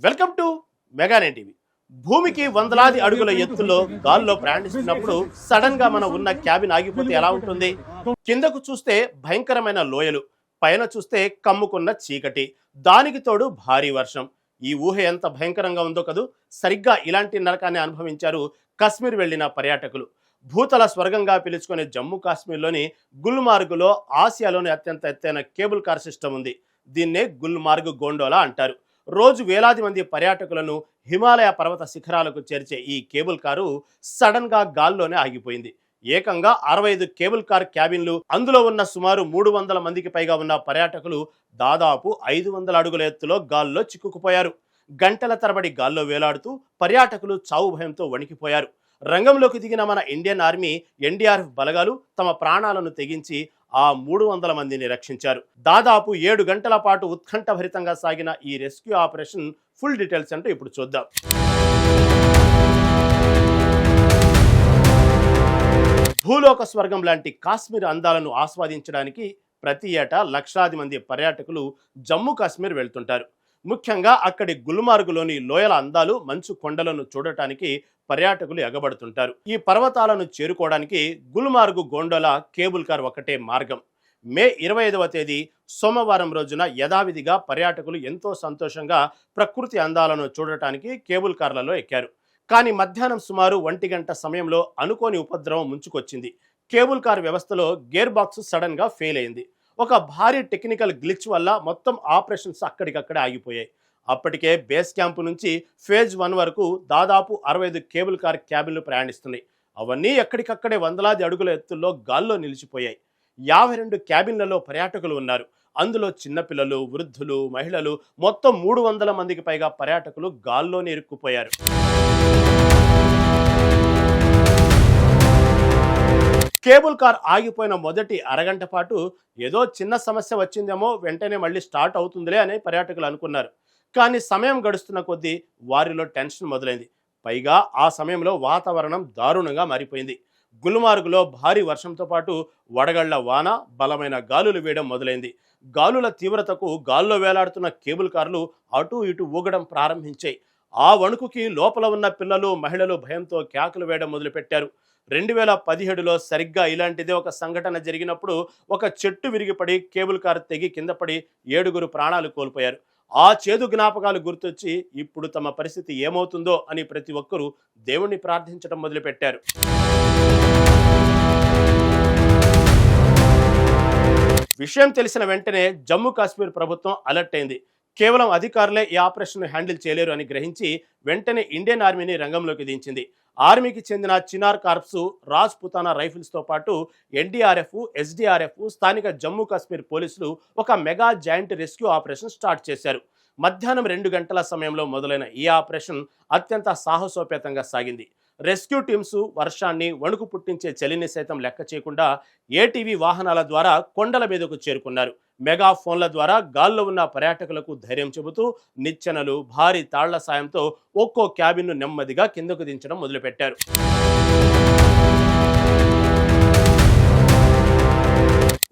Welcome to మెగానే TV. భూమికి వందలాది అడుగుల ఎత్తులో గాల్లో ప్రయాణిస్తున్నప్పుడు సడన్ గా మనం ఉన్న క్యాబిన్ ఆగిపోతే ఎలా ఉంటుంది? కిందకు చూస్తే భయంకరమైన లోయలు, పైన చూస్తే కమ్ముకున్న చీకటి, దానికి తోడు భారీ వర్షం. ఈ ఊహ ఎంత భయంకరంగా ఉందో కదూ. సరిగ్గా ఇలాంటి నరకాన్ని అనుభవించారు కశ్మీర్ వెళ్లిన పర్యాటకులు. భూతల స్వర్గంగా పిలుచుకునే జమ్మూ కాశ్మీర్లోని గుల్మార్గులో ఆసియాలోని అత్యంత ఎత్తైన కేబుల్ కార్ సిస్టమ్ ఉంది. దీన్నే గుల్మార్గ్ గోండోలా అంటారు. రోజు వేలాది మంది పర్యాటకులను హిమాలయ పర్వత శిఖరాలకు చేర్చే ఈ కేబుల్ కారు సడన్ గా గాల్లోనే ఆగిపోయింది. ఏకంగా 65 కేబుల్ కార్ క్యాబిన్లు, అందులో ఉన్న సుమారు 300 మందికి పైగా ఉన్న పర్యాటకులు దాదాపు 500 అడుగుల ఎత్తులో గాల్లో చిక్కుకుపోయారు. గంటల తరబడి గాల్లో వేలాడుతూ పర్యాటకులు చావు భయంతో వణికిపోయారు. రంగంలోకి దిగిన మన ఇండియన్ ఆర్మీ, ఎన్డీఆర్ఎఫ్ బలగాలు తమ ప్రాణాలను తెగించి ఆ 300 మందిని రక్షించారు. దాదాపు 7 గంటల పాటు ఉత్కంఠభరితంగా సాగిన ఈ రెస్క్యూ ఆపరేషన్ ఫుల్ డీటెయిల్స్ అంటే ఇప్పుడు చూద్దాం. భూలోక స్వర్గం లాంటి కాశ్మీర్ అందాలను ఆస్వాదించడానికి ప్రతి ఏటా లక్షలాది మంది పర్యాటకులు జమ్మూ కాశ్మీర్ వెళ్తుంటారు. ముఖ్యంగా అక్కడి గుల్మార్గులోని లోయల అందాలు, మంచు కొండలను చూడటానికి పర్యాటకులు ఎగబడుతుంటారు. ఈ పర్వతాలను చేరుకోవడానికి గుల్మార్గు గోండోలా కేబుల్ కార్ ఒకటే మార్గం. మే 25వ తేదీ సోమవారం రోజున యథావిధిగా పర్యాటకులు ఎంతో సంతోషంగా ప్రకృతి అందాలను చూడటానికి కేబుల్ కార్లలో ఎక్కారు. కానీ మధ్యాహ్నం సుమారు 1 గంట సమయంలో అనుకోని ఉపద్రవం ముంచుకొచ్చింది. కేబుల్ కార్ వ్యవస్థలో గేర్ బాక్స్ సడన్ గా ఫెయిల్ అయింది. ఒక భారీ టెక్నికల్ గ్లిచ్ వల్ల మొత్తం ఆపరేషన్స్ అక్కడికక్కడే ఆగిపోయాయి. అప్పటికే బేస్ క్యాంపు నుంచి ఫేజ్ 1 వరకు దాదాపు 65 కేబుల్ కార్ క్యాబిన్లు ప్రయాణిస్తున్నాయి. అవన్నీ ఎక్కడికక్కడే వందలాది అడుగుల ఎత్తుల్లో గాల్లో నిలిచిపోయాయి. 52 క్యాబిన్లలో పర్యాటకులు ఉన్నారు. అందులో చిన్నపిల్లలు, వృద్ధులు, మహిళలు, మొత్తం 300 మందికి పైగా పర్యాటకులు గాల్లోనే ఇరుక్కుపోయారు. కేబుల్ కార్ ఆగిపోయిన మొదటి అరగంట పాటు ఏదో చిన్న సమస్య వచ్చిందేమో, వెంటనే మళ్ళీ స్టార్ట్ అవుతుందిలే అని పర్యాటకులు అనుకున్నారు. కానీ సమయం గడుస్తున్న కొద్దీ వారిలో టెన్షన్ మొదలైంది. పైగా ఆ సమయంలో వాతావరణం దారుణంగా మారిపోయింది. గుల్మార్గులో భారీ వర్షంతో పాటు వడగళ్ల వాన, బలమైన గాలులు వేయడం మొదలైంది. గాలుల తీవ్రతకు గాల్లో వేలాడుతున్న కేబుల్ కార్లు అటు ఇటు ఊగడం ప్రారంభించాయి. ఆ వణుకుకి లోపల ఉన్న పిల్లలు, మహిళలు భయంతో కేకలు వేయడం మొదలుపెట్టారు. 2017లో సరిగ్గా ఇలాంటిదే ఒక సంఘటన జరిగినప్పుడు ఒక చెట్టు విరిగిపడి కేబుల్ కార్ తెగి కింద పడి 7 ప్రాణాలు కోల్పోయారు. ఆ చేదు జ్ఞాపకాలు గుర్తొచ్చి ఇప్పుడు తమ పరిస్థితి ఏమవుతుందో అని ప్రతి ఒక్కరూ దేవుణ్ణి ప్రార్థించడం మొదలుపెట్టారు. విషయం తెలిసిన వెంటనే జమ్మూ కాశ్మీర్ ప్రభుత్వం అలర్ట్ అయింది. కేవలం అధికారులే ఈ ఆపరేషన్ హ్యాండిల్ చేయలేరు అని గ్రహించి వెంటనే ఇండియన్ ఆర్మీని రంగంలోకి దించింది. ఆర్మీకి చెందిన చినార్ కార్ప్స్, రాజ్పుతానా రైఫిల్స్తో పాటు ఎన్డీఆర్ఎఫ్, ఎస్డీఆర్ఎఫ్, స్థానిక జమ్మూ కాశ్మీర్ పోలీసులు ఒక mega joint rescue operation start చేశారు. మధ్యాహ్నం 2 గంటల సమయంలో మొదలైన ఈ ఆపరేషన్ అత్యంత సాహసోపేతంగా సాగింది. రెస్క్యూ టీమ్స్ వర్షాన్ని, వణుకు పుట్టించే చలిని సైతం లెక్క చేయకుండా ఏటీవీ వాహనాల ద్వారా కొండల మీదకు చేరుకున్నారు. మెగా ఫోన్ల ద్వారా గాల్లో ఉన్న పర్యాటకులకు ధైర్యం చెబుతూ నిచ్చెనలు, భారీ తాళ్ల సాయంతో ఒక్కో క్యాబిన్ను నెమ్మదిగా కిందకు దించడం మొదలుపెట్టారు.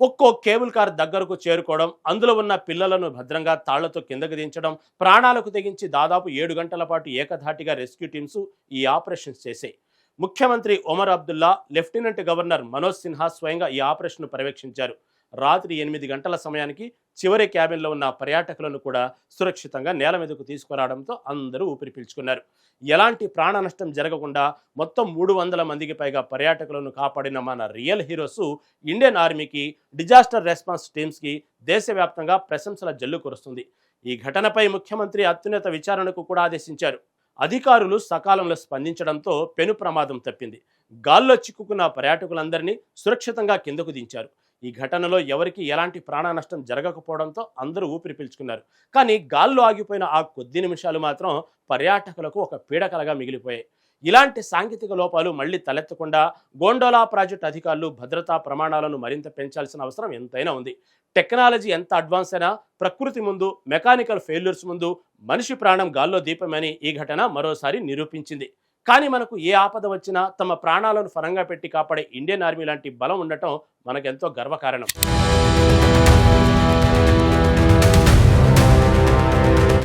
ఒక్కో కేబుల్ కార్ దగ్గరకు చేరుకోవడం, అందులో ఉన్న పిల్లలను భద్రంగా తాళ్లతో కిందకు దించడం, ప్రాణాలకు తెగించి దాదాపు 7 గంటల పాటు ఏకధాటిగా రెస్క్యూ టీమ్స్ ఈ ఆపరేషన్స్ చేశాయి. ముఖ్యమంత్రి ఒమర్ అబ్దుల్లా, లెఫ్టినెంట్ గవర్నర్ మనోజ్ సిన్హా స్వయంగా ఈ ఆపరేషన్ పర్యవేక్షించారు. రాత్రి 8 గంటల సమయానికి చివరి క్యాబిన్లో ఉన్న పర్యాటకులను కూడా సురక్షితంగా నేల మీదకు తీసుకురావడంతో అందరూ ఊపిరి పీల్చుకున్నారు. ఎలాంటి ప్రాణ నష్టం జరగకుండా మొత్తం 300 మందికి పైగా పర్యాటకులను కాపాడిన మన రియల్ హీరోస్ ఇండియన్ ఆర్మీకి, డిజాస్టర్ రెస్పాన్స్ టీమ్స్కి దేశవ్యాప్తంగా ప్రశంసల జల్లు కురుస్తుంది. ఈ ఘటనపై ముఖ్యమంత్రి అత్యున్నత విచారణకు కూడా ఆదేశించారు. అధికారులు సకాలంలో స్పందించడంతో పెను ప్రమాదం తప్పింది. గాల్లో చిక్కుకున్న పర్యాటకులందరినీ సురక్షితంగా కిందకు దించారు. ఈ ఘటనలో ఎవరికి ఎలాంటి ప్రాణ నష్టం జరగకపోవడంతో అందరూ ఊపిరి పీల్చుకున్నారు. కానీ గాల్లో ఆగిపోయిన ఆ కొద్ది నిమిషాలు మాత్రం పర్యాటకులకు ఒక పీడకలగా మిగిలిపోయాయి. ఇలాంటి సాంకేతిక లోపాలు మళ్లీ తలెత్తకుండా గోండోలా ప్రాజెక్టు అధికారులు భద్రతా ప్రమాణాలను మరింత పెంచాల్సిన అవసరం ఎంతైనా ఉంది. టెక్నాలజీ ఎంత అడ్వాన్స్ అయినా ప్రకృతి ముందు, మెకానికల్ ఫెయిల్యూర్స్ ముందు మనిషి ప్రాణం గాల్లో దీపమని ఈ ఘటన మరోసారి నిరూపించింది. కానీ మనకు ఏ ఆపద వచ్చినా తమ ప్రాణాలను ఫలంగా పెట్టి కాపాడే ఇండియన్ ఆర్మీ లాంటి బలం ఉండటం మనకెంతో గర్వకారణం.